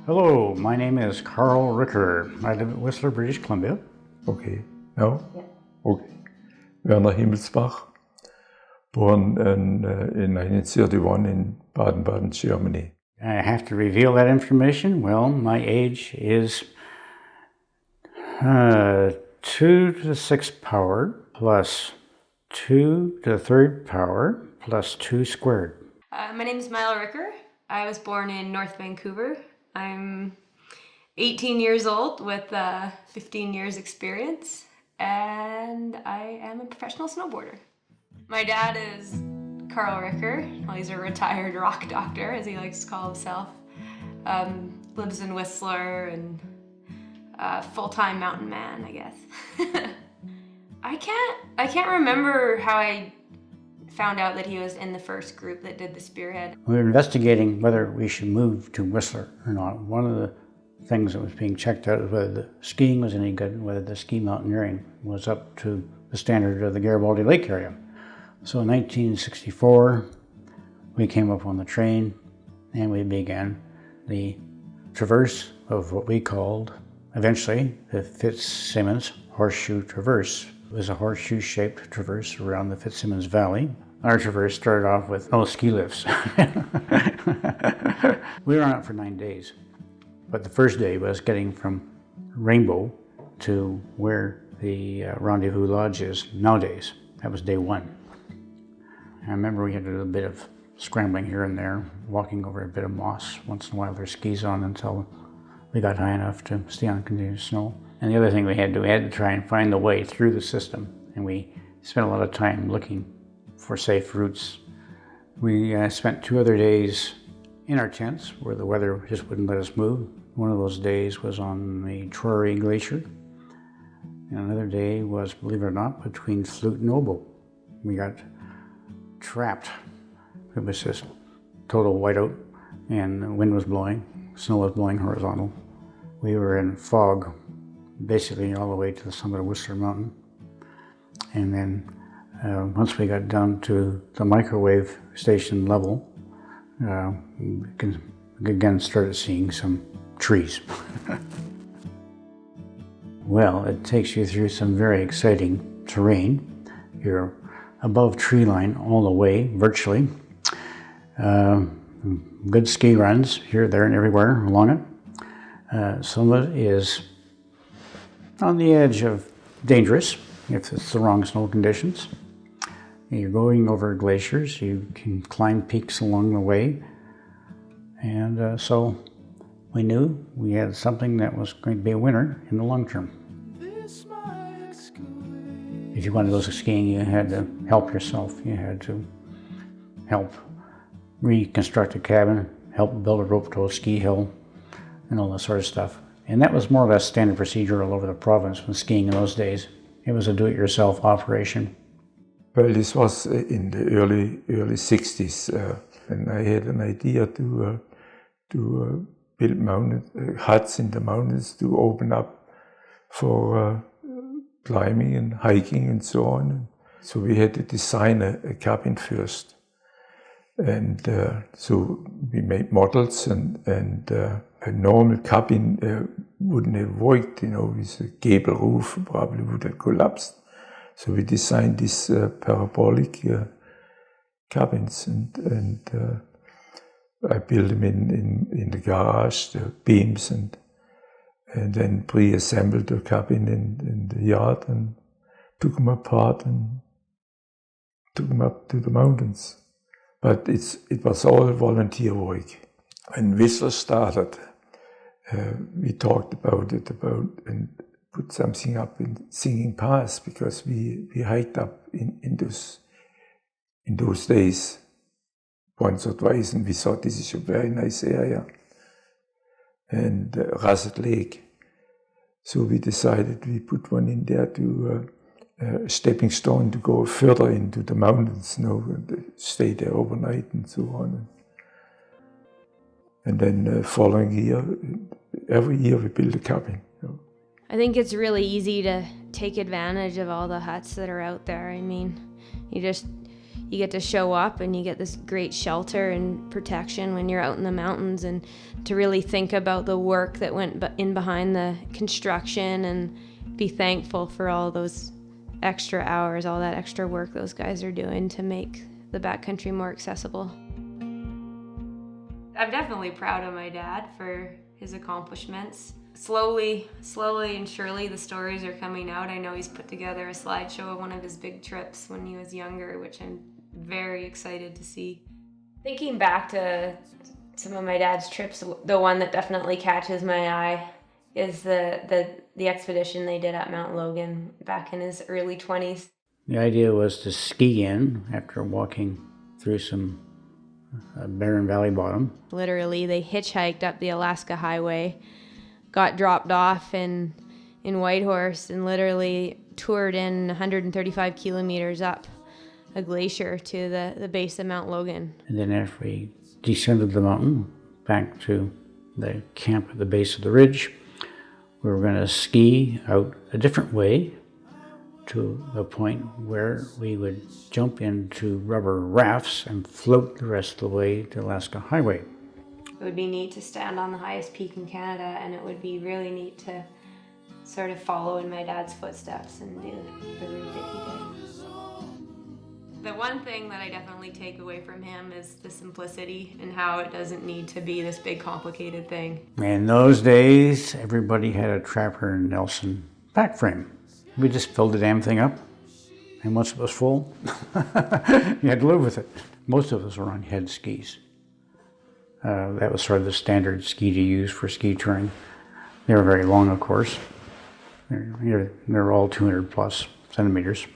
Hello, my name is Carl Ricker. I live at Whistler, British Columbia. Okay, no? Yeah. Okay. Werner Himmelsbach, born in 1931 in Baden-Baden, Germany. I have to reveal that information. Well, my age is 2 to the 6th power plus 2 to the 3rd power plus 2 squared. My name is Mila Ricker. I was born in North Vancouver. I'm 18 years old with 15 years experience, and I am a professional snowboarder. My dad is Carl Ricker. Well, he's a retired rock doctor, as he likes to call himself. Lives in Whistler and full-time mountain man, I guess. I can't remember how I found out that he was in the first group that did the Spearhead. We were investigating whether we should move to Whistler or not. One of the things that was being checked out was whether the skiing was any good, whether the ski mountaineering was up to the standard of the Garibaldi Lake area. So in 1964, we came up on the train and we began the traverse of what we called, eventually, the Fitzsimmons Horseshoe Traverse. It was a horseshoe-shaped traverse around the Fitzsimmons Valley. Our traverse started off with no ski lifts. We were on it for 9 days. But the first day was getting from Rainbow to where the Rendezvous Lodge is nowadays. That was day 1. I remember we had to do a bit of scrambling here and there, walking over a bit of moss once in a while with our skis on until we got high enough to stay on continuous snow. And the other thing we had to try and find the way through the system, and we spent a lot of time looking for safe routes. We spent 2 other days in our tents where the weather just wouldn't let us move. One of those days was on the Troy Glacier, and another day was, believe it or not, between Flute and Obo. We got trapped. It was just total whiteout, and the wind was blowing, snow was blowing horizontal. We were in fog basically all the way to the summit of Whistler Mountain. And then once we got down to the microwave station level, we again started seeing some trees. Well, it takes you through some very exciting terrain. You're above tree line all the way, virtually. Good ski runs here, there, and everywhere along it. Some of it is on the edge of dangerous if it's the wrong snow conditions. You're going over glaciers, you can climb peaks along the way, and so we knew we had something that was going to be a winner in the long term. If you wanted to go skiing, you had to help yourself. You had to help reconstruct a cabin, help build a rope to a ski hill, and all that sort of stuff. And that was more or less standard procedure all over the province when skiing in those days. It was a do-it-yourself operation. Well, this was in the early 60s, and I had an idea to build mountain huts in the mountains to open up for climbing and hiking and so on. So we had to design a cabin first, and so we made models, and a normal cabin wouldn't have worked, with a gable roof, probably would have collapsed. So we designed these parabolic cabins, and I built them in the garage, the beams, and then pre-assembled the cabin in the yard and took them apart and took them up to the mountains. But it was all volunteer work. When Whistler started, we talked about it, and put something up in Singing Pass, because we hiked up in those days once or twice, and we thought this is a very nice area, and Russet Lake. So we decided we put one in there to a stepping stone to go further into the mountains, and stay there overnight and so on. And then following year, every year we build a cabin. I think it's really easy to take advantage of all the huts that are out there. I mean, you get to show up and you get this great shelter and protection when you're out in the mountains, and to really think about the work that went in behind the construction and be thankful for all those extra hours, all that extra work those guys are doing to make the backcountry more accessible. I'm definitely proud of my dad for his accomplishments. Slowly and surely the stories are coming out. I know he's put together a slideshow of one of his big trips when he was younger, which I'm very excited to see. Thinking back to some of my dad's trips, the one that definitely catches my eye is the expedition they did at Mount Logan back in his early 20s. The idea was to ski in after walking through some barren valley bottom. Literally, they hitchhiked up the Alaska Highway, got dropped off in Whitehorse, and literally toured in 135 kilometers up a glacier to the base of Mount Logan. And then after we descended the mountain back to the camp at the base of the ridge, we were going to ski out a different way to the point where we would jump into rubber rafts and float the rest of the way to Alaska Highway. It would be neat to stand on the highest peak in Canada, and it would be really neat to sort of follow in my dad's footsteps and do the route that he did. The one thing that I definitely take away from him is the simplicity and how it doesn't need to be this big complicated thing. In those days, everybody had a Trapper Nelson back frame. We just filled the damn thing up, and once it was full, you had to live with it. Most of us were on head skis. That was sort of the standard ski to use for ski touring. They were very long, of course. They're all 200 plus centimeters.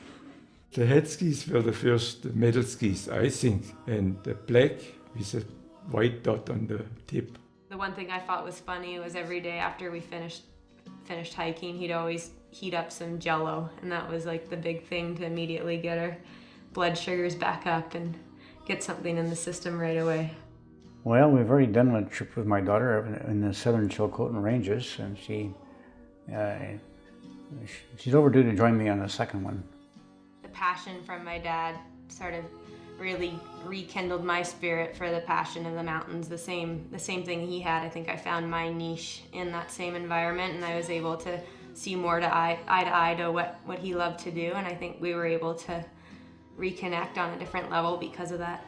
The head skis were the first metal skis, I think, and the black with a white dot on the tip. The one thing I thought was funny was every day after we finished hiking, he'd always heat up some Jell-O, and that was like the big thing to immediately get our blood sugars back up and get something in the system right away. Well, we've already done a trip with my daughter in the southern Chilcotin Ranges, and she's overdue to join me on a second one. The passion from my dad sort of really rekindled my spirit for the passion of the mountains. The same thing he had. I think I found my niche in that same environment, and I was able to see more eye to eye to what he loved to do, and I think we were able to reconnect on a different level because of that.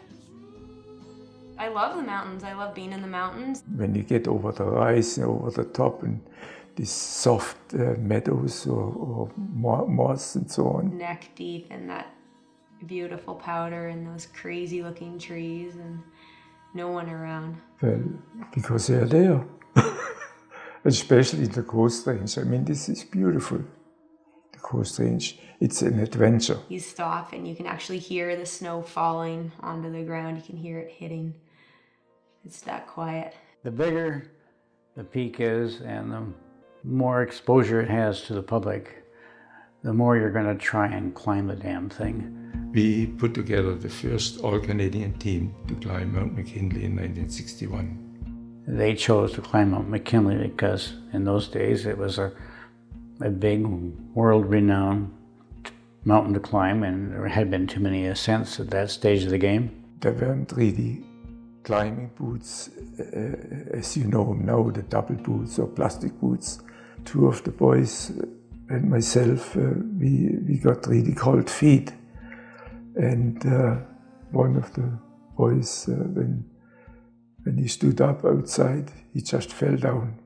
I love the mountains. I love being in the mountains. When you get over the rise, over the top, and these soft meadows or moss and so on. Neck deep in that beautiful powder and those crazy looking trees and no one around. Well, because they are there. Especially the Coast Range. I mean, this is beautiful. The Coast Range, it's an adventure. You stop and you can actually hear the snow falling onto the ground. You can hear it hitting. It's that quiet. The bigger the peak is and the more exposure it has to the public, the more you're going to try and climb the damn thing. We put together the first all-Canadian team to climb Mount McKinley in 1961. They chose to climb Mount McKinley because in those days it was a big world-renowned mountain to climb, and there had been too many ascents at that stage of the game. There weren't really climbing boots, as you know them now, the double boots or plastic boots. Two of the boys and myself, we got really cold feet. And one of the boys, when he stood up outside, he just fell down.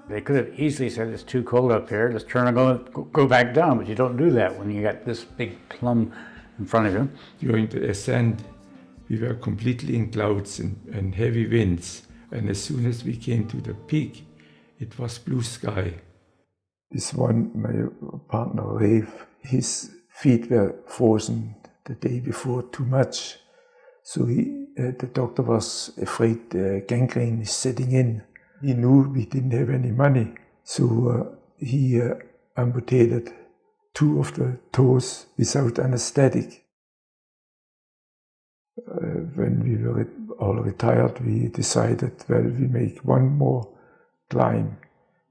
They could have easily said, it's too cold up here, let's turn and go back down, but you don't do that when you got this big plum in front of you. During the ascent, we were completely in clouds and heavy winds, and as soon as we came to the peak, it was blue sky. This one, my partner Rafe, his feet were frozen the day before too much, so the doctor was afraid gangrene is setting in. He knew we didn't have any money, so he amputated 2 of the toes without anesthetic. When we were all retired, we decided, well, we make one more climb.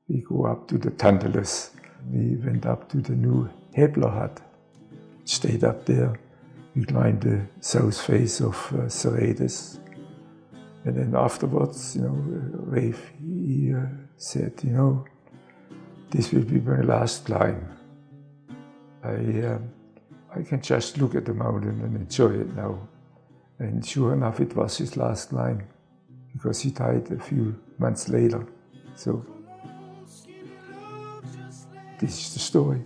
We go up to the Telus. We went up to the new Spearhead Hut, stayed up there We climbed the south face of Serratus. And then afterwards, Rafe, he said, this will be my last climb. I can just look at the mountain and enjoy it now. And sure enough, it was his last climb, because he died a few months later. So, this is the story.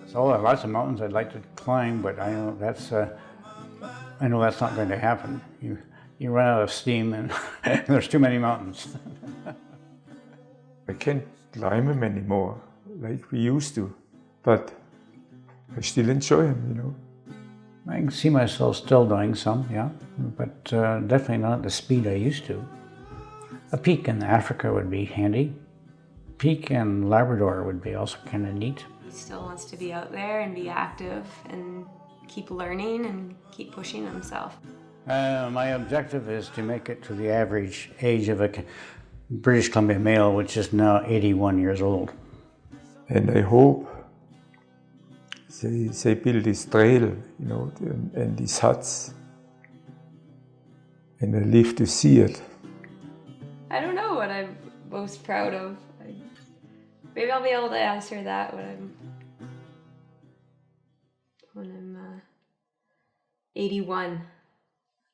So there are lots of mountains I'd like to climb, but I know that's not going to happen. You run out of steam and there's too many mountains. I can't climb them anymore like we used to, but I still enjoy them, I can see myself still doing some, yeah, but definitely not at the speed I used to. A peak in Africa would be handy. Peak in Labrador would be also kind of neat. He still wants to be out there and be active and keep learning and keep pushing himself. My objective is to make it to the average age of a British Columbia male, which is now 81 years old. And I hope they build this trail, and these huts, and I live to see it. I don't know what I'm most proud of. Maybe I'll be able to answer that when I'm 81.